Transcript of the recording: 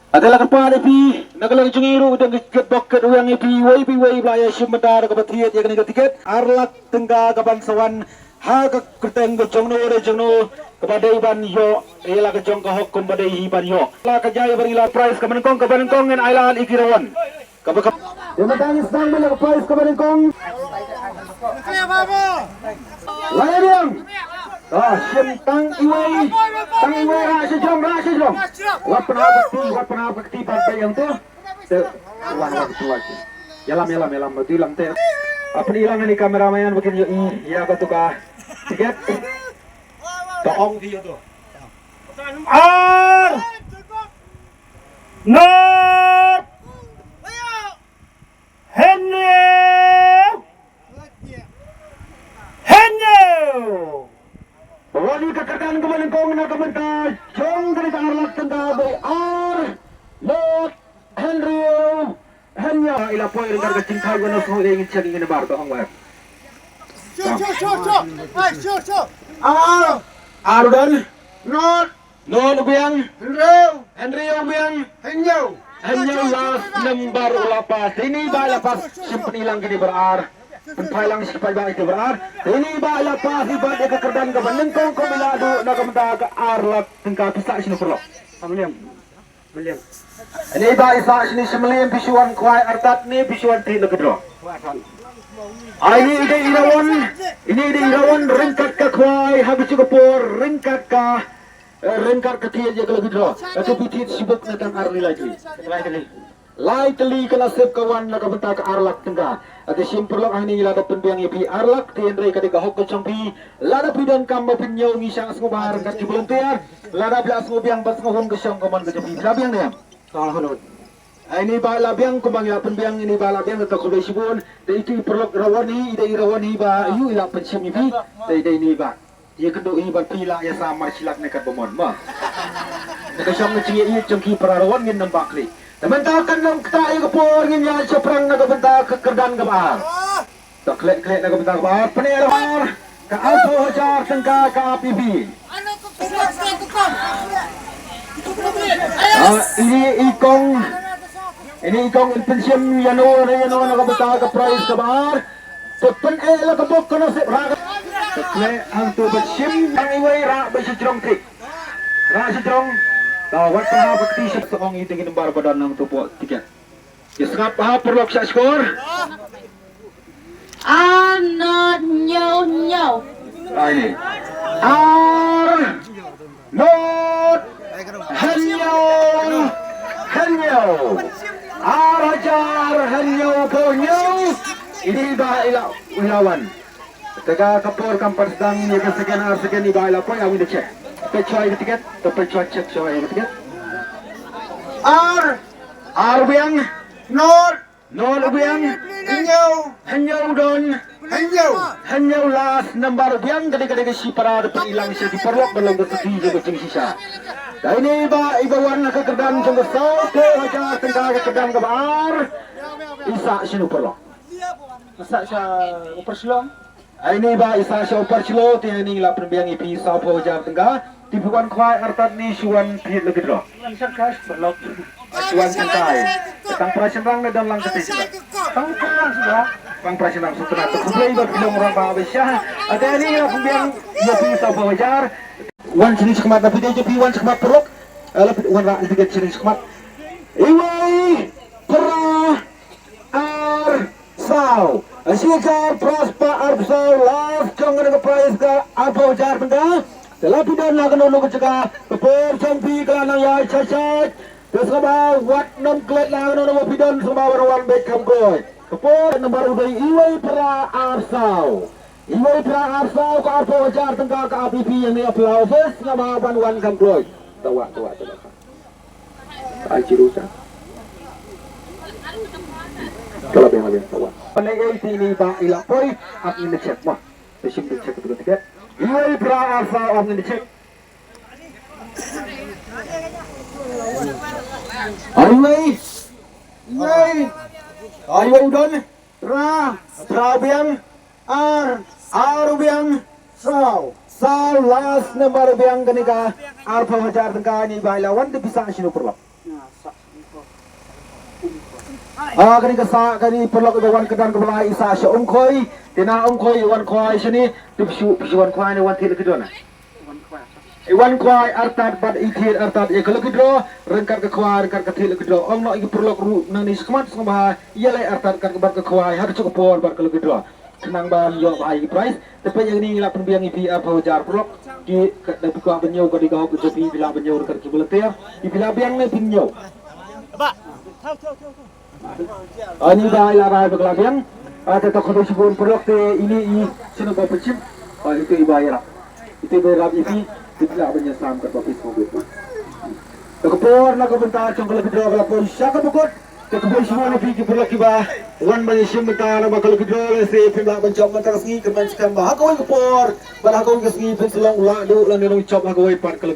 Adalah kepada pi nagalang jungiru dan ketok keduyang pi way belaya simedar kebatiet ya kena tiket arlak tengga kebansawan ha ke kerteng gejongno re jongno kepada iban yo ela gejong ka hok kepada iban yo la ka jaya berila prize kemenengkong kemenengkong ngan ailan ikirawan kabak yang tangis nang bela prize kemenengkong layang sim tang iwai rasa jom wat pernah bakti partai yang tu wah yalam berarti lang teh apa ni ilang ni kameraman bikin ya ka tiket toong dia tu ar not henyo Wali kekerjaan kemenengkong na kementar jong dari arlak tengah by ar not hanya ila poy ringar ka cinta guna so ingin cari ngene bar toong bar ar dan not ubiang Henry ubiang henyo las lembar lapas ini ba lapas simpen ilang kini berar Penpailang sipai ba itu berar ini ba lapas ibadah kekerjaan kemenengkong komilado na kementar ke arlak tengah pisah sini perlo William ini ba isa sini semelian bisuan kuai artat ni bisuan ti legedro ini ide irawan ringkat ka kuai habis cukupur ringkat ke tiya je legedro itu pitit sibuk natang arli lagi Lightly kala sep kawan na kabenta ka arlak tengah. Ate simple lang ini lada penbiang ipi arlak tienre kadika hokko champi lada pidon kamba pinyo ngisang asngobar kat volunteer lada blas ngobiang bas ngohon gesong kaman ke champi labiang dia. Honor. Ini ba labiang kumang ya penbiang ini ba labiang ta kulay sibon te itu perlok rawani ide rawani ba yu ila pensim ipi te ini ba. Ia kendo ini ba pila ya sama silak nekat bomon ma. Nakasong ngi i champi parawan ngin nambak li. Teman-teman lang tayo kapor niya sa perang nagabenta kekerdan kabar. Klek nagabenta kabar. Penelahar ka Alpo Hajar tengka ka APB. Ini ikong pensiun yano nagabenta ka prize kabar. Penela kabok kono sa raga. Klek ang tubad sim ang iway ra ba si Jrong Creek. Ra si Jrong Tawat pa bakti siya sa kong itingin ng barbadan ng tupo tiket. Iskap pa perlok sa skor. Not no. Ini. Ar not henyo. Arajar henyo ponyo. Ini ba ilawan. Tega kapor kampar sedang ya sekian iba ila po awin de check. Pecoy tiket, pecoy check coy tiket. Ar biang nol biang henyo don henyo las number biang gede si para ilang siya di perlok dalam berteti juga cing sisa. Dan ini iba warna kekerdan jenggo ke Hajar tengah kekerdan kebar. Isa sinu perlok. Isa siya upersilong. Ini ba isa siya upersilong tiyan ini la penbiang ipi sa po Hajar tengah. Tibuan kuai artat ni suan pihit lagi dro. Suan kas berlok. Suan santai. Tang prasenang na dalam ketis. Tang kurang sudah. Tang prasenang sutra tu kumplay ba bilong orang bawa siya. Ada ni la pembiang ipi sa po Hajar. Wan sini sekemat tapi dia jepi wan sekemat perlok. Lapit wan ra sedikit sini sekemat. Iwai pra ar sao. Asyikar prospa arbsau last jangan ke prize ka apa Hajar tengah. Telah pindah nak nolo kecega, kepor champi kelanang ya cacat. Terus kebau wat non klet lah nolo pindah sama warwan Beckham boy. Kepor nomor udah iwai pra arsau ke Alpo Hajar tengah ke APP yang ni aplauses nama banwan kamploy. Tawa. Ai cirusa. Kalau biang tawa. Panai ini ba ila boy ak ini cek mah. Besim cek itu tiket. Iwai pra arsa om ni cek. Iwai udon tra biang ar biang sau las nomor biang kenika Alpo Hajar tengah ni bailawan tu bisa sinu perlok. Kani kasa kani perlu kebawan kedan kebelai isa seong koi tina ong koi wan koi sini tu wan koi ni wan til kedona wan koi artat bad itir artat ya kalau kedro rengkat ke koi rengkat ke til kedro ong no iki perlu ru nang ni sekemat sengba iya lai artat kat ke bad ke koi har cukup por bad kalau kedro kenang ban yo ai price tapi yang ni la penbiang ipi apa jar perlu di dari kau penyo ke di kau ke tepi bila penyo rengkat ke beletir di bila biang ni penyo ini dah ilah berkelabian. Ada tokoh sebelum produk ini sini kau pencip. Itu ibayar. Itu ibayar ini tidak menyesam ke topis mobil. Kepor nak bentar congkol lebih dua kalau siapa pukul. Kepor semua ni pergi produk kita. Wan menyesam bentar nak kalau kita si pembak mencoba mentar segi kemencam bah. Kau kepor, bah kau kesegi penselong ulang dulu lalu coba kau ipat kalau